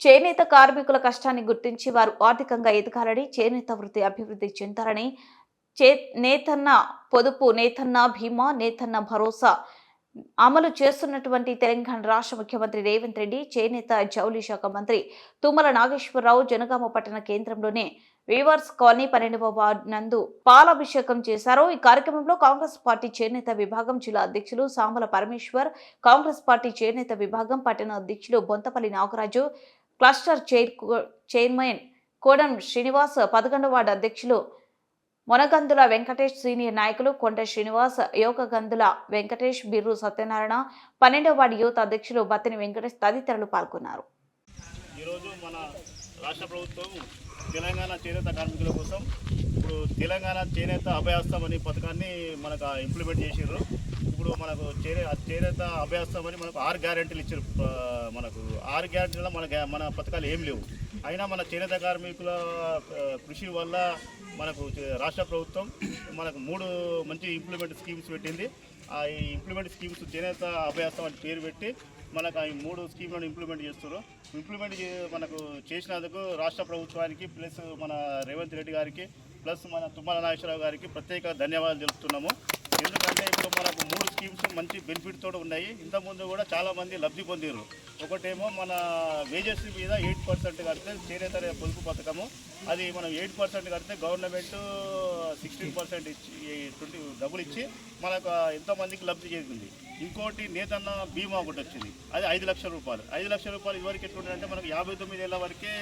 చేనేత కార్మికుల కష్టాన్ని గుర్తించి వారు ఆర్థికంగా ఎదగాలని, చేనేత వృత్తి అభివృద్ధి చెందాలని నేతన్న పొదుపు, నేతన్న భీమా, నేతన్న భరోసా అమలు చేస్తున్నటువంటి తెలంగాణ రాష్ట్ర ముఖ్యమంత్రి రేవంత్ రెడ్డి, చేనేత జౌళి శాఖ మంత్రి తుమ్మల నాగేశ్వరరావు జనగామ పట్టణ కేంద్రంలోనే వీవర్స్ కాలనీ 12వ వార్డు నందు పాలాభిషేకం చేశారు. ఈ కార్యక్రమంలో కాంగ్రెస్ పార్టీ చేనేత విభాగం జిల్లా అధ్యక్షులు సామల పరమేశ్వర్, కాంగ్రెస్ పార్టీ చేనేత విభాగం పట్టణ అధ్యక్షులు బొంతపల్లి నాగరాజు, క్లస్టర్ చైర్మన్ కోడం శ్రీనివాస్, 11వ వార్డు అధ్యక్షులు మొనగందుల వెంకటేష్, సీనియర్ నాయకులు కొండ శ్రీనివాస్, యోగగందుల వెంకటేష్, బిర్రు సత్యనారాయణ, 12వ వార్డు యూత్ అధ్యక్షులు బత్తిని వెంకటేష్ తదితరులు పాల్గొన్నారు. ఈరోజు మన రాష్ట్ర ప్రభుత్వం తెలంగాణ చేనేత కార్మికుల కోసం ఇప్పుడు తెలంగాణ చేనేత అభయహస్తం అనే పథకాన్ని మనకు ఇంప్లిమెంట్ చేసారు. ఇప్పుడు మనకు చేనేత అభయహస్తం అని మనకు 6 గ్యారెంటీలు ఇచ్చారు. మనకు 6 గ్యారెంటీలో మన పథకాలు ఏం లేవు. అయినా మన చేనేత కార్మికుల కృషి వల్ల మనకు రాష్ట్ర ప్రభుత్వం మనకు 3 మంచి ఇంప్లిమెంట్ స్కీమ్స్ పెట్టింది. ఆ ఇంప్లిమెంట్ స్కీమ్స్ చేనేత అభయహస్తం అని పేరు పెట్టి మనకు ఈ 3 స్కీమ్లను ఇంప్లిమెంట్ చేస్తున్నారు. మనకు చేసినందుకు రాష్ట్ర ప్రభుత్వానికి ప్లస్ మన రేవంత్ రెడ్డి గారికి ప్లస్ మన తుమ్మల నాగేశ్వరరావు గారికి ప్రత్యేక ధన్యవాదాలు తెలుపుతున్నాము. ఎందుకంటే ఇప్పుడు మనకు 3 స్కీమ్స్ మంచి బెనిఫిట్ తోటి ఉన్నాయి. ఇంతకుముందు కూడా చాలామంది లబ్ధి పొందారు. ఒకటేమో మన వేజెస్ మీద 8% కడితే చేనేత పొదుపు పథకము, అది మనం 8% కడితే గవర్నమెంట్ 16% ఇచ్చి 20 డబ్బులు ఇచ్చి మనకు ఎంతోమందికి లబ్ధి చేసింది. ఇంకోటి నేతన్న బీమా ఒకటి వచ్చింది, అది 5 లక్షల రూపాయలు. 5 లక్షల రూపాయలు ఇదివరకు ఎట్లుంటుందంటే మనకు 59 ఏళ్ళ వరకే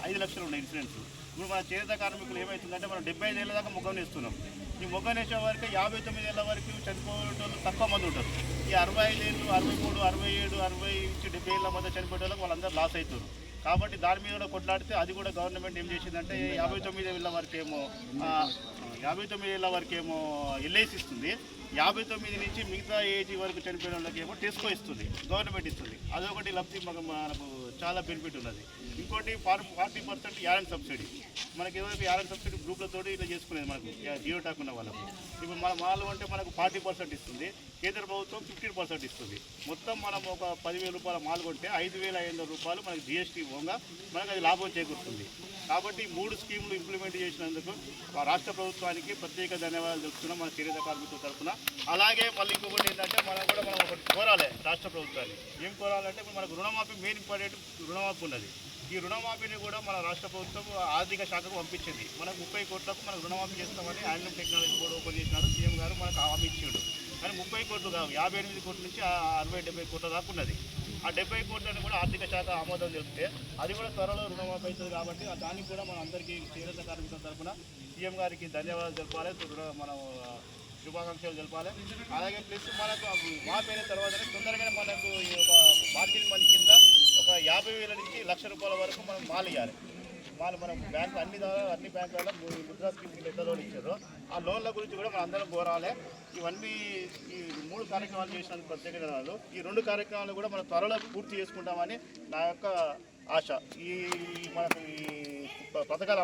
5 లక్షలు ఉన్నాయి ఇన్సూరెన్స్. ఇప్పుడు మన చేనేత కార్మికులు ఏమవుతుందంటే మనం 75 ఏళ్ళ దాకా మొగ్గం వేస్తున్నాం. ఈ మొగ్గం వేసే వరకు 59 ఏళ్ళ వరకు చనిపోయేటోళ్ళు తక్కువ మంది ఉంటారు. ఈ 65 ఏళ్ళు, 63, 67, 60 నుంచి 70 ఏళ్ళ మధ్య చనిపోయేటోళ్ళకి వాళ్ళందరూ లాస్ అవుతారు. కాబట్టి దాని మీద కూడా కొట్లాడితే అది కూడా గవర్నమెంట్ ఏం చేసిందంటే 59 ఏళ్ళ వరకేమో ఎల్ఐసి ఇస్తుంది. 59 నుంచి మిగతా ఏజ్ వరకు చనిపోయిన వాళ్ళకేమో టెస్కో ఇస్తుంది, గవర్నమెంట్ ఇస్తుంది. అదొకటి లబ్ధి మనకు చాలా బెనిఫిట్ ఉన్నది. ఇంకోటి 40% యారెంట్ సబ్సిడీ. మనకి ఎవరికి యారెంట్ సబ్సిడీ గ్రూప్లతో ఇలా చేసుకునేది మనకు జీరో టాక్ ఉన్న వాళ్ళకు. ఇప్పుడు మన మాలు అంటే మనకు 40% ఇస్తుంది, కేంద్ర ప్రభుత్వం 15% ఇస్తుంది. మొత్తం మనం ఒక 10,000 రూపాయల మాలు కొంటే 5,500 రూపాయలు మనకి జిఎస్టీ పోగా మనకు అది లాభం చేకూరుతుంది. కాబట్టి 3 స్కీములు ఇంప్లిమెంట్ చేసినందుకు రాష్ట్ర ప్రభుత్వానికి ప్రత్యేక ధన్యవాదాలు తెలుపుతున్నాం మన చేనేత కార్మికుల తరఫున. అలాగే మళ్ళీ ఇంకొకటి ఏంటంటే మనం ఒకటి కోరాలి రాష్ట్ర ప్రభుత్వాన్ని. ఏం కోరాలంటే ఇప్పుడు మనకు రుణమాఫీ మెయిన్ ఇంపార్టెంట్ రుణమాఫీ ఉన్నది. ఈ రుణమాఫీని కూడా మన రాష్ట్ర ప్రభుత్వం ఆర్థిక శాఖకు పంపించింది. మనకు 30 కోట్లకు మనకు రుణమాఫీ చేస్తామని హ్యాండ్లూమ్ టెక్నాలజీ బోర్డు ఓపెన్ చేసినారు. సీఎం గారు మనకు హామీ ఇచ్చాడు. కానీ 30 కోట్లు కావు, 58 కోట్ల నుంచి 60-70 కోట్ల దాకా ఉన్నది. ఆ 70 కోట్లను కూడా ఆర్థిక శాఖ ఆమోదం తెలిపితే అది కూడా త్వరలో రుణమాఫీ అవుతుంది. కాబట్టి దానికి కూడా మన అందరికీ చేనేత కార్మికుల తరఫున సీఎం గారికి ధన్యవాదాలు తెలపాలి, మనం శుభాకాంక్షలు తెలపాలి. అలాగే ప్లస్ మనకు మాపైన తర్వాతనే తొందరగానే మనకు ఒక మార్జిన్ మనీ కింద ఒక 50,000 నుంచి 1,00,000 రూపాయల వరకు మనం మాల్ ఇవ్వాలి. మనం బ్యాంకు అన్ని బ్యాంకులలో ముద్రా స్కీమ్ ఎంత లోన్ ఇచ్చారో ఆ లోన్ల గురించి కూడా మనం అందరం కోరాలి. ఇవన్నీ ఈ 3 కార్యక్రమాలు చేసినందుకు ప్రత్యేక ధన్యవాదాలు. ఈ 2 కార్యక్రమాలు కూడా మనం త్వరలో పూర్తి చేసుకుంటామని నా యొక్క ఆశ. మనకు ఈ పథకాలు